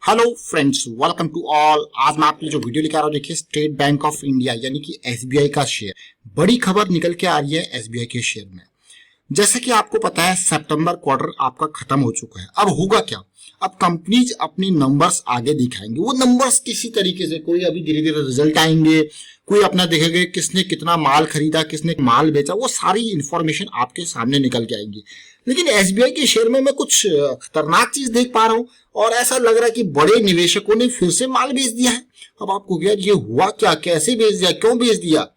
Hello friends, welcome to all. आज मैं आपके लिए जो वीडियो लेकर आ रहा हूँ, देखिए स्टेट बैंक ऑफ इंडिया यानी कि एसबीआई का शेयर। बड़ी खबर निकल के आ रही है एसबीआई के शेयर में। जैसे कि आपको पता है सितंबर क्वार्टर आपका खत्म हो चुका है। अब होगा क्या? अब कंपनीज अपनी नंबर्स आगे दिखाएंगे। वो नंबर्स किसी तरीके से, कोई अभी धीरे धीरे रिजल्ट आएंगे, कोई अपना देखेंगे किसने कितना माल खरीदा, किसने माल बेचा, वो सारी इंफॉर्मेशन आपके सामने निकल के आएंगी। लेकिन एसबीआई के शेयर में मैं कुछ खतरनाक चीज देख पा रहा हूँ और ऐसा लग रहा है कि बड़े निवेशकों ने फिर से माल बेच दिया है। अब आपको क्या ये हुआ क्या, कैसे बेच दिया, क्यों बेच दिया?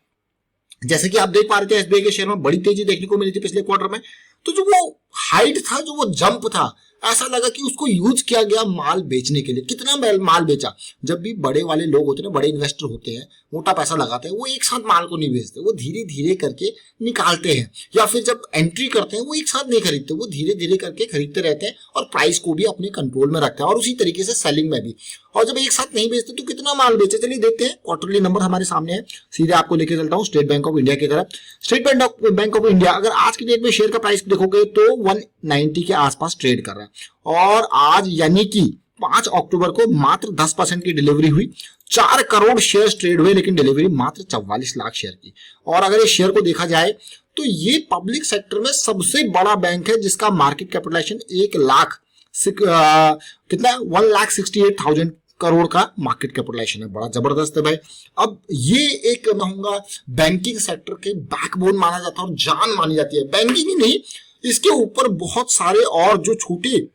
जैसे कि आप देख पा रहे थे एसबीआई के शेयर में बड़ी तेजी देखने को मिली थी पिछले क्वार्टर में। तो जो वो हाइट था, जो वो जंप था, ऐसा लगा कि उसको यूज किया गया माल बेचने के लिए। कितना माल बेचा? जब भी बड़े वाले लोग होते हैं, बड़े इन्वेस्टर होते हैं, मोटा पैसा लगाते हैं, वो एक साथ माल को नहीं बेचते, वो धीरे धीरे करके निकालते हैं। या फिर जब एंट्री करते हैं वो एक साथ नहीं खरीदते, वो धीरे धीरे करके खरीदते रहते हैं और प्राइस को भी अपने कंट्रोल में रखते हैं, और उसी तरीके से सेलिंग में भी। और जब एक साथ नहीं बेचते तो कितना माल बेचे, चलिए देखते हैं। क्वार्टरली नंबर हमारे सामने है, सीधे आपको लेके चलता हूँ स्टेट बैंक ऑफ इंडिया की तरफ। स्टेट बैंक ऑफ इंडिया अगर आज की डेट में शेयर का प्राइस देखोगे तो 190 के आसपास ट्रेड कर रहा है। और आज यानी कि 5 अक्टूबर को मात्र 10% की डिलीवरी हुई। 4 करोड़ शेयर ट्रेड हुए, लेकिन डिलीवरी मात्र 44 लाख शेयर की। और अगर इस शेयर को देखा जाए तो ये पब्लिक सेक्टर में सबसे बड़ा बैंक है, जिसका मार्केट कैपिटलाइजेशन 1,68,000 करोड़ का मार्केट कैपिटलाइजेशन है। बड़ा जबरदस्त है भाई। अब ये एक मैं कहूंगा बैंकिंग सेक्टर के बैकबोन माना जाता है और जान मानी जाती है। बैंकिंग ही नहीं, इसके ऊपर बहुत सारे और जो छोटे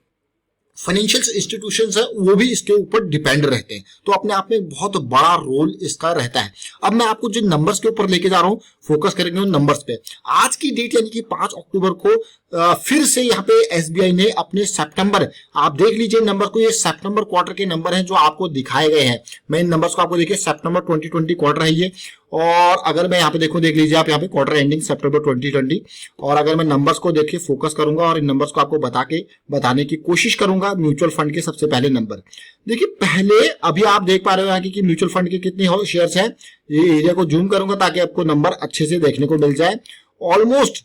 फाइनेंशियल इंस्टीट्यूशंस है वो भी इसके ऊपर डिपेंड रहते हैं। तो अपने आप में बहुत बड़ा रोल इसका रहता है। अब मैं आपको जिन नंबर्स के ऊपर लेके जा रहा हूं, फोकस करेंगे उन नंबर्स पे। आज की डेट यानी कि 5 अक्टूबर को फिर से यहाँ पे एसबीआई ने अपने सितंबर, आप देख लीजिए नंबर को, ये सितंबर क्वार्टर के नंबर हैं जो आपको दिखाए गए हैं। मैं इन नंबर्स को आपको देखिए, सितंबर 2020 क्वार्टर है ये। और अगर मैं यहाँ पे देखूं, देख लीजिए आप यहाँ पे क्वार्टर एंडिंग सितंबर 2020। और अगर मैं नंबर्स को देखिए फोकस करूंगा और इन नंबर्स को आपको बताने की कोशिश करूंगा। म्यूचुअल फंड के सबसे पहले नंबर देखिए। पहले अभी आप देख पा रहे हो यहाँ की म्यूचुअल फंड के कितने शेयर्स हैं। ये एरिया को जूम करूंगा ताकि आपको नंबर अच्छे से देखने को मिल जाए। ऑलमोस्ट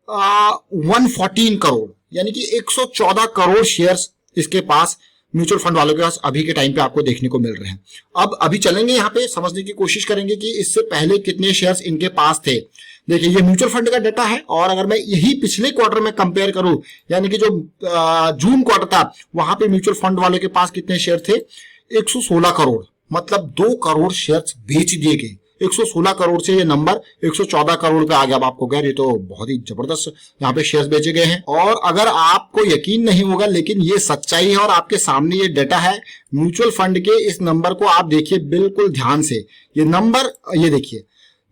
114 करोड़ यानी कि 114 करोड़ शेयर्स इसके पास, म्यूचुअल फंड वालों के पास अभी के टाइम पे आपको देखने को मिल रहे हैं। अब अभी चलेंगे यहाँ पे, समझने की कोशिश करेंगे कि इससे पहले कितने शेयर्स इनके पास थे। देखिए ये म्यूचुअल फंड का डाटा है। और अगर मैं यही पिछले क्वार्टर में कंपेयर करूं, यानी कि जो जून क्वार्टर था, वहां पे म्यूचुअल फंड वालों के पास कितने शेयर थे? 116 करोड़, मतलब 2 करोड़ शेयर्स बेच दिए गए। 116 करोड़ से ये नंबर 114 करोड़ पे आ गया। अब आपको कह रहे तो बहुत ही जबरदस्त यहाँ पे शेयर्स बेचे गए हैं। और अगर आपको यकीन नहीं होगा, लेकिन ये सच्चाई है और आपके सामने ये डाटा है म्यूचुअल फंड के। इस नंबर को आप देखिए बिल्कुल ध्यान से। ये नंबर, ये देखिए,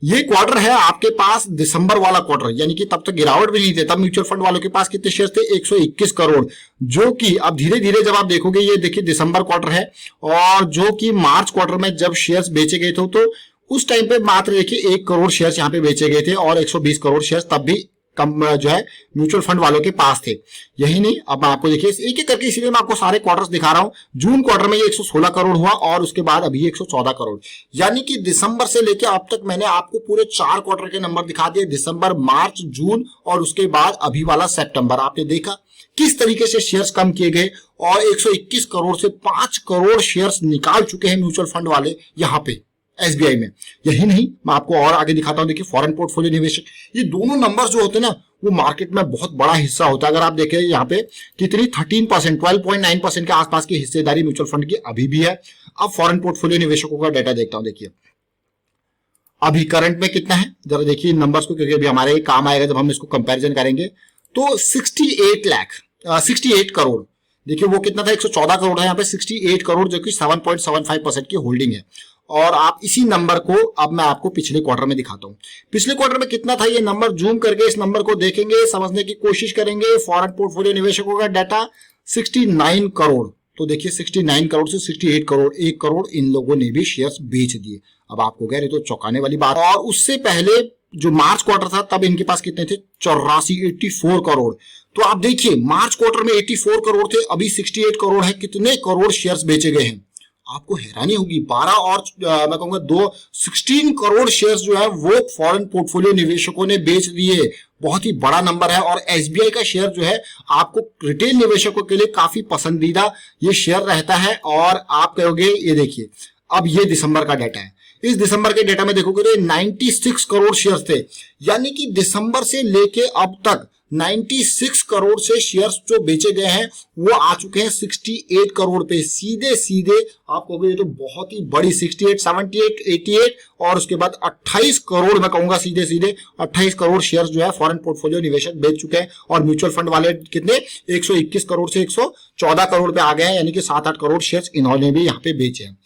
ये क्वार्टर है आपके पास, दिसंबर वाला क्वार्टर, यानी कि तब तक गिरावट भी नहीं थे। तब म्यूचुअल फंड वालों के पास कितने शेयर थे? 121 करोड़। जो कि अब धीरे धीरे जब आप देखोगे, ये देखिए दिसंबर क्वार्टर है, और जो कि मार्च क्वार्टर में जब शेयर्स बेचे गए थे तो उस टाइम पे मात्र देखिए 1 करोड़ शेयर्स यहाँ पे बेचे गए थे, और 120 करोड़ शेयर्स तब भी कम जो है म्यूचुअल फंड वालों के पास थे। यही नहीं, अब मैं आपको देखिए एक एक करके, इसीलिए मैं आपको सारे क्वार्टर्स दिखा रहा हूं। जून क्वार्टर में ये 116 करोड़ हुआ, और उसके बाद अभी 114 करोड़, यानी कि दिसंबर से लेकर अब तक मैंने आपको पूरे 4 क्वार्टर के नंबर दिखा दिए। दिसंबर, मार्च, जून और उसके बाद अभी वाला सितंबर। आपने देखा किस तरीके से शेयर्स कम किए गए, और 121 करोड़ से 5 करोड़ शेयर्स निकाल चुके हैं म्यूचुअल फंड वाले यहाँ पे एसबीआई में। यही नहीं, मैं आपको और आगे दिखाता हूं। देखिए फॉरेन पोर्टफोलियो निवेशक, ये दोनों नंबर्स जो होते हैं ना, वो मार्केट में बहुत बड़ा हिस्सा होता है। अगर आप देखें यहाँ पे कितनी 13%, 12.9% के आसपास की हिस्सेदारी म्यूचुअल फंड की अभी भी है। अब फॉरेन पोर्टफोलियो निवेशकों का डाटा देखता हूं। देखिए अभी करंट में कितना है, जरा देखिए नंबर्स को, क्योंकि अभी हमारे काम आएगा जब हम इसको कंपेरिजन करेंगे। तो 68 करोड़, देखिए वो कितना था, 114 करोड़ है, यहाँ पे 68 करोड़, जो कि 7.75% की होल्डिंग है। और आप इसी नंबर को अब मैं आपको पिछले क्वार्टर में दिखाता हूं। पिछले क्वार्टर में कितना था ये नंबर, जूम करके इस नंबर को देखेंगे, समझने की कोशिश करेंगे। फॉरेन पोर्टफोलियो निवेशकों का डाटा 69 करोड़। तो देखिए 69 करोड़ से 68 करोड़, 1 करोड़ इन लोगों ने भी शेयर्स बेच दिए। अब आपको कह रहे तो चौंकाने वाली बात। और उससे पहले जो मार्च क्वार्टर था, तब इनके पास कितने थे? 84 करोड़। तो आप देखिए मार्च क्वार्टर में 84 करोड़ थे, अभी 68 करोड़ है। कितने करोड़ शेयर्स बेचे गए हैं? आपको हैरानी होगी 12 और मैं कहूंगा 16 करोड़ शेयर्स जो है वो फॉरेन पोर्टफोलियो निवेशकों ने बेच दिए। बहुत ही बड़ा नंबर है और एसबीआई का शेयर जो है आपको रिटेल निवेशकों के लिए काफी पसंदीदा ये शेयर रहता है। और आप कहोगे ये देखिए, अब ये दिसंबर का डाटा है, इस दिसंबर के डेटा में देखोगे तो 96 करोड़ शेयर्स थे, यानी कि दिसंबर से लेके अब तक 96 करोड़ से शेयर्स जो बेचे गए हैं वो आ चुके हैं 68 करोड़ पे। सीधे सीधे आप कहोगे ये तो बहुत ही बड़ी 68, 78, 88 और उसके बाद 28 करोड़, मैं कहूंगा सीधे सीधे 28 करोड़ शेयर्स जो है फॉरेन पोर्टफोलियो निवेशक बेच चुके हैं। और म्यूचुअल फंड वाले कितने 121 करोड़ से 114 करोड़ पे आ गए हैं, यानी कि 7-8 करोड़ शेयर्स इन्होंने भी यहाँ पे बेचे हैं।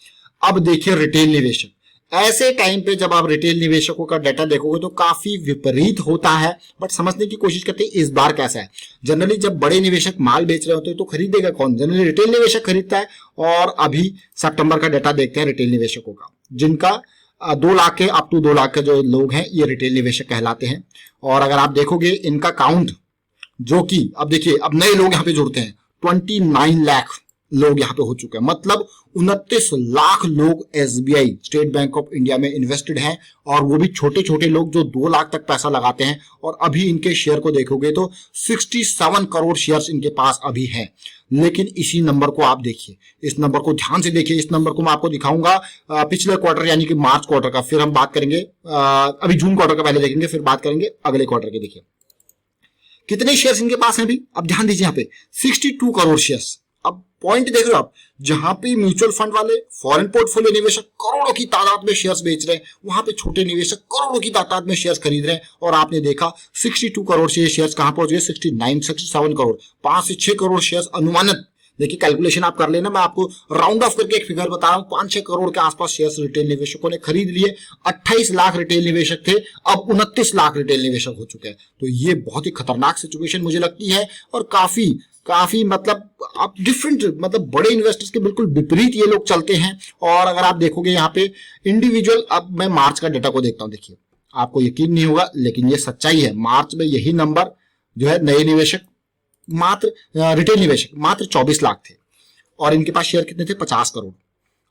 अब देखिए रिटेल निवेशक, ऐसे टाइम पे जब आप रिटेल निवेशकों का डाटा देखोगे तो काफी विपरीत होता है, बट समझने की कोशिश करते हैं इस बार कैसा है। जनरली जब बड़े निवेशक माल बेच रहे होते हैं तो खरीदेगा कौन? जनरली रिटेल निवेशक खरीदता है। और अभी सितंबर का डाटा देखते हैं रिटेल निवेशकों का, जिनका 2 लाख के अप टू 2 लाख के जो लोग हैं ये रिटेल निवेशक कहलाते हैं। और अगर आप देखोगे इनका काउंट, जो कि अब देखिए अब नए लोग यहाँ पे जुड़ते हैं, 29 लाख लोग यहाँ पे हो चुके हैं, मतलब 29 लाख लोग SBI state bank of India में इन्वेस्टेड हैं। और वो भी छोटे छोटे लोग जो 2 लाख तक पैसा लगाते हैं। और अभी इनके शेयर को देखोगे तो 67 करोड़ शेयर्स इनके पास अभी हैं। लेकिन इसी नंबर को आप देखिए, इस नंबर को ध्यान से देखिए, इस नंबर को मैं आपको दिखाऊंगा पिछले क्वार्टर यानी कि मार्च क्वार्टर का, फिर हम बात करेंगे अभी जून क्वार्टर का पहले देखेंगे, फिर बात करेंगे अगले क्वार्टर के। देखिए कितने शेयर्स इनके पास हैं अभी, अब ध्यान दीजिए यहाँ पे 62 करोड़ शेयर्स। अब पॉइंट देख रहे हो आप, जहां पे म्यूचुअल फंड वाले फॉरेन पोर्टफोलियो निवेशक करोड़ों की तादाद में शेयर्स बेच रहे हैं, वहां पे छोटे निवेशक करोड़ों की तादाद में शेयर्स खरीद रहे हैं। और आपने देखा 62 करोड़ से शेयर्स कहां पहुंच गए, 69, 67 करोड़, 5 से 6 करोड़ शेयर्स अनुमानित। देखिए कैलकुलेशन आप कर लेना, मैं आपको राउंड ऑफ करके एक फिगर बता रहा हूं, 5-6 करोड़ के आसपास शेयर्स रिटेल निवेशकों ने खरीद लिए। 28 लाख रिटेल निवेशक थे, अब 29 लाख रिटेल निवेशक हो चुके हैं। तो ये बहुत ही खतरनाक सिचुएशन मुझे लगती है और काफी मतलब आप डिफरेंट, मतलब बड़े इन्वेस्टर्स के बिल्कुल विपरीत ये लोग चलते हैं। और अगर आप देखोगे यहाँ पे इंडिविजुअल, अब मैं मार्च का डेटा को देखता हूं, देखिए आपको यकीन नहीं होगा लेकिन ये सच्चाई है। मार्च में यही नंबर जो है नए निवेशक मात्र रिटेल निवेशक मात्र 24 लाख थे और इनके पास शेयर कितने थे 50 करोड़।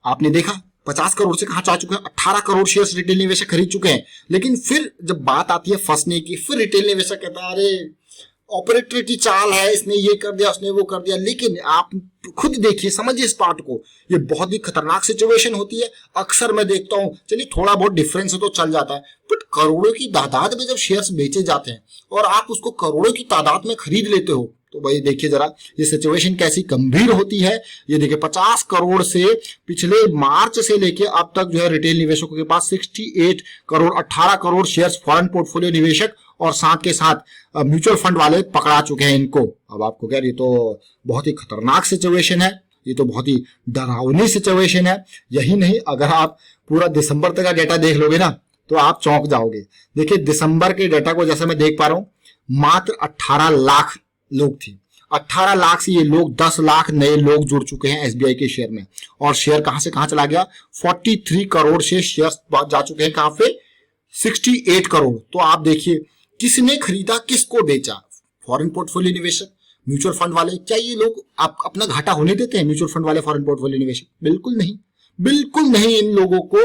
आपने देखा 50 करोड़ से कहां जा चुके हैं, 18 करोड़ शेयर्स रिटेल निवेशक खरीद चुके हैं। लेकिन फिर जब बात आती है फंसने की, फिर रिटेल निवेशक कहता है अरे ऑपरेटर की चाल है, इसने ये कर दिया, उसने वो कर दिया। लेकिन आप खुद देखिए, समझिए इस पार्ट को, ये बहुत ही खतरनाक सिचुएशन होती है। अक्सर मैं देखता हूं, चलिए थोड़ा बहुत डिफरेंस तो चल जाता है, बट करोड़ों की तादाद में जब शेयर्स बेचे जाते हैं और आप उसको करोड़ों की तादाद में खरीद लेते हो, तो भाई देखिए जरा ये सिचुएशन कैसी गंभीर होती है। ये देखिए 50 करोड़ से पिछले मार्च से लेके अब तक जो है रिटेल निवेशकों के पास 68 crore, 18 crore shares foreign portfolio निवेशक और साथ के साथ म्यूचुअल फंड वाले पकड़ा चुके हैं इनको। अब आपको क्या, ये तो बहुत ही खतरनाक सिचुएशन है, ये तो बहुत ही डरावनी सिचुएशन है। यही नहीं, अगर आप पूरा दिसंबर तक का डेटा देख लोगे ना तो आप चौंक जाओगे। देखिए दिसंबर के डेटा को जैसे मैं देख पा रहा हूं, मात्र 18 लाख लोग थे, 18 लाख से ये लोग 10 लाख नए लोग जुड़ चुके हैं एसबीआई के शेयर में। और शेयर कहां से कहां चला गया, 43 करोड़ से शेयर जा चुके हैं कहां पे, 68 करोड़। तो आप देखिए किसने खरीदा, किसको बेचा, फॉरेन पोर्टफोलियो निवेशक, म्यूचुअल फंड वाले। क्या ये लोग आप अपना घाटा होने देते हैं म्यूचुअल फंड वाले, फॉरेन पोर्टफोलियो निवेशक? बिल्कुल नहीं, बिल्कुल नहीं। इन लोगों को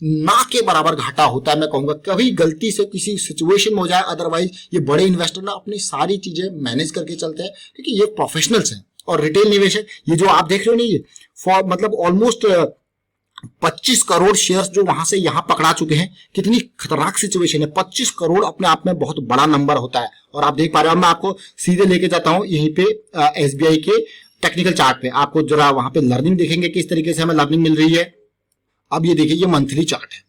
ना के बराबर घाटा होता है। मैं कहूंगा कभी गलती से किसी सिचुएशन में हो जाए, अदरवाइज ये बड़े इन्वेस्टर ना अपनी सारी चीजें मैनेज करके चलते हैं, क्योंकि ये प्रोफेशनल्स हैं। और रिटेल निवेशक ये जो आप देख रहे हो ना, ये मतलब ऑलमोस्ट 25 करोड़ शेयर्स जो वहां से यहां पकड़ा चुके हैं। कितनी खतरनाक सिचुएशन है, 25 करोड़ अपने आप में बहुत बड़ा नंबर होता है। और आप देख पा रहे हो, मैं आपको सीधे लेके जाता हूं यहीं पे एसबीआई के टेक्निकल चार्ट पे, आपको जरा वहां पे लर्निंग देखेंगे किस तरीके से हमें लर्निंग मिल रही है। अब ये देखिए, ये मंथली चार्ट है।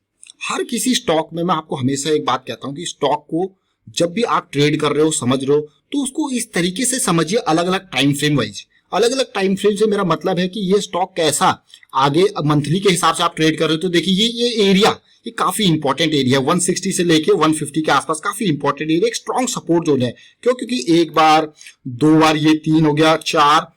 हर किसी स्टॉक में मैं आपको हमेशा एक बात कहता हूं कि स्टॉक को जब भी आप ट्रेड कर रहे हो, समझ रहे हो, तो उसको इस तरीके से समझिए, अलग अलग टाइम फ्रेम वाइज। अलग अलग टाइम फ्रेम से मेरा मतलब है कि ये स्टॉक कैसा आगे मंथली के हिसाब से आप ट्रेड कर रहे हो, तो देखिए ये एरिया, ये काफी इंपॉर्टेंट एरिया, 160 से लेके 150 के आसपास काफी इंपॉर्टेंट एरिया, एक स्ट्रॉन्ग सपोर्ट जोन है। क्यों? क्योंकि एक बार, 2 बार, ये 3 हो गया, 4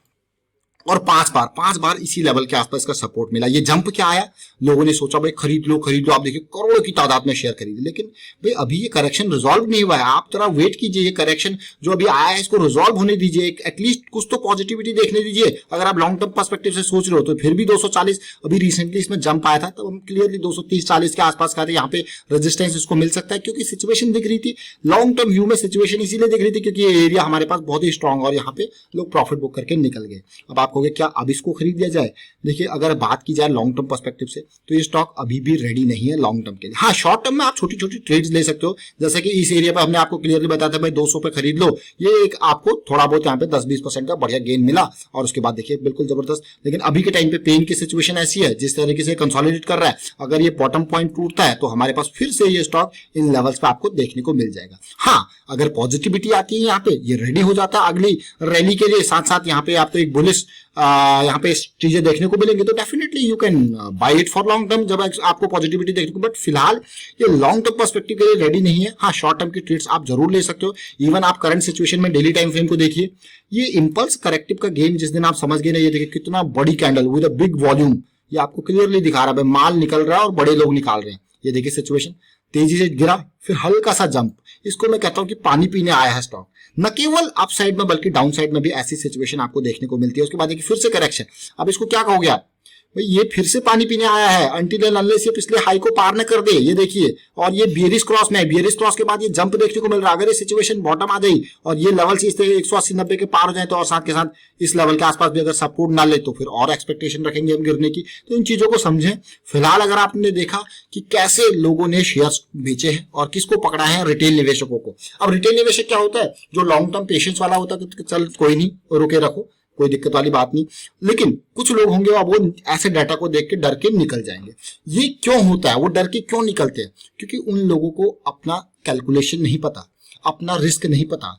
और 5 बार इसी लेवल के आसपास का सपोर्ट मिला। ये जंप क्या आया, लोगों ने सोचा भाई खरीद लो, आप देखिए करोड़ों की तादाद में शेयर खरीदे, लेकिन भाई अभी ये करेक्शन रिजॉल्व नहीं हुआ है। आप थोड़ा वेट कीजिए, ये करेक्शन जो अभी आया है इसको रिजॉल्व होने दीजिए, एटलीस्ट कुछ तो पॉजिटिविटी देखने दीजिए। अगर आप लॉन्ग टर्म पर्सपेक्टिव से सोच रहे हो तो फिर भी 240 अभी रिसेंटली इसमें जंप आया था, तो हम क्लियरली 230-40 के आसपास का यहाँ पे रेजिस्टेंस इसको मिल सकता है, क्योंकि सिचुएशन दिख रही थी लॉन्ग टर्म व्यू में, सिचुएशन इसीलिए दिख रही थी क्योंकि ये एरिया हमारे पास बहुत ही स्ट्रांग और यहाँ पे लोग प्रॉफिट बुक करके निकल गए। अब आप कहोगे क्या अब इसको खरीद लिया जाए? देखिए अगर बात की जाए लॉन्ग टर्म पर्सपेक्टिव से तो ये स्टॉक अभी भी रेडी नहीं है लॉन्ग टर्म के लिए। हाँ, शॉर्ट टर्म में आप छोटी छोटी ट्रेड्स ले सकते हो, जैसे कि इस एरिया पे हमने आपको क्लियरली बताया था भाई 200 पे खरीद लो, ये एक आपको थोड़ा बहुत यहाँ पे 10-20% का बढ़िया गेन मिला और उसके बाद देखिए बिल्कुल जबरदस्त। लेकिन अभी के टाइम पे पेन की सिचुएशन ऐसी है, जिस तरीके से कंसोलिडेट कर रहा है, अगर ये बॉटम पॉइंट टूटता है तो हमारे पास फिर से ये स्टॉक इन लेवल्स पे आपको देखने को मिल जाएगा। हाँ, अगर पॉजिटिविटी आती है यहाँ पे, ये रेडी हो जाता है अगली रैली के लिए, साथ साथ यहाँ पे आपको एक बुलिश यहाँ पे चीजें देखने को मिलेंगे, तो definitely you can buy it for long term जब आपको पॉजिटिविटी देखने को। बट फिलहाल ये लॉन्ग टर्म पर्सपेक्टिव के लिए रेडी नहीं है। हाँ, शॉर्ट टर्म की ट्रेड्स आप जरूर ले सकते हो। इवन आप करंट सिचुएशन में डेली टाइम फ्रेम को देखिए, ये इंपल्स करेक्टिव का गेम जिस दिन आप समझ गए ना, ये देखिए कितना बड़ी candle with a big volume, ये आपको क्लियरली दिखा रहा है माल निकल रहा है और बड़े लोग निकाल रहे हैं। ये देखिए सिचुएशन, तेजी से गिरा फिर हल्का सा जंप, इसको मैं कहता हूं कि पानी पीने आया है स्टॉक। न केवल अप साइड में बल्कि डाउन साइड में भी ऐसी सिचुएशन आपको देखने को मिलती है। उसके बाद देखिए फिर से करेक्शन, अब इसको क्या कहोगे आप, भाई ये फिर से पानी पीने आया है अनटिल एंड अनलेस ये पिछले हाई को पार न कर दे। ये देखिए, और ये बियरिश क्रॉस में है, बियरिश क्रॉस के बाद ये जंप देखने को मिल रहा है। अगर ये सिचुएशन बॉटम आ गई और ये लेवल से इस तरह 180-90 के पार हो जाए तो, और साथ के साथ इस लेवल के आसपास भी अगर सपोर्ट ना ले तो फिर और एक्सपेक्टेशन रखेंगे हम गिरने की। तो इन चीजों को समझें। फिलहाल अगर आपने देखा कि कैसे लोगों ने शेयर्स बेचे हैं और किसको पकड़ा है, रिटेल निवेशकों को। अब रिटेल निवेशक क्या होता है, जो लॉन्ग टर्म पेशेंस वाला होता है, तो चल कोई नहीं रुके रखो, कोई दिक्कत वाली बात नहीं। लेकिन कुछ लोग होंगे और वो ऐसे डाटा को देख के डर के निकल जाएंगे। ये क्यों होता है, वो डर के क्यों निकलते हैं? क्योंकि उन लोगों को अपना कैलकुलेशन नहीं पता, अपना रिस्क नहीं पता,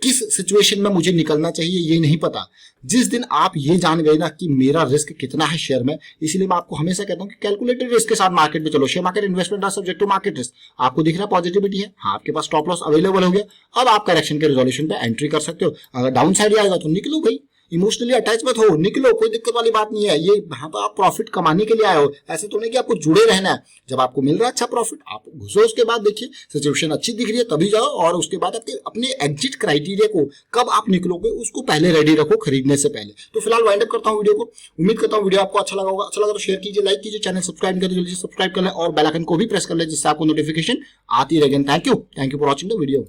किस सिचुएशन में मुझे निकलना चाहिए ये नहीं पता। जिस दिन आप ये जान गए ना कि मेरा रिस्क कितना है शेयर में, इसीलिए मैं आपको हमेशा कहता हूं कि कैलकुलेटेड रिस्क के साथ मार्केट में चलो। Share market investment are subject to market risk. आपको दिख रहा पॉजिटिविटी है, हाँ आपके पास स्टॉप लॉस अवेलेबल हो गया, अब आप करेक्शन के रिजोल्यूशन पे एंट्री कर सकते हो। अगर डाउन साइड आएगा तो निकलो भाई, इमोशनली अटैच मत हो, निकलो, कोई दिक्कत वाली बात नहीं है। ये यहाँ पर आप प्रॉफिट कमाने के लिए आए हो, ऐसे तो नहीं कि आपको जुड़े रहना है। जब आपको मिल रहा है अच्छा प्रॉफिट, आप घुसो, उसके बाद देखिए सिचुएशन अच्छी दिख रही है तभी जाओ, और उसके बाद आपके अपने एग्जिट क्राइटेरिया को कब आप निकलोगे उसको पहले रेडी रखो खरीदने से पहले। तो फिलहाल वाइंड अप करता हूँ वीडियो को। उम्मीद करता हूँ वीडियो आपको अच्छा लगा होगा। अच्छा लगा तो शेयर कीजिए, लाइक कीजिए, चैनल सब्सक्राइब कर जल्दी सब्सक्राइब कर ले और बेल आइकन को भी प्रेस कर ले, जिससे आपको नोटिफिकेशन आती रहेगी। Thank you for watching the video.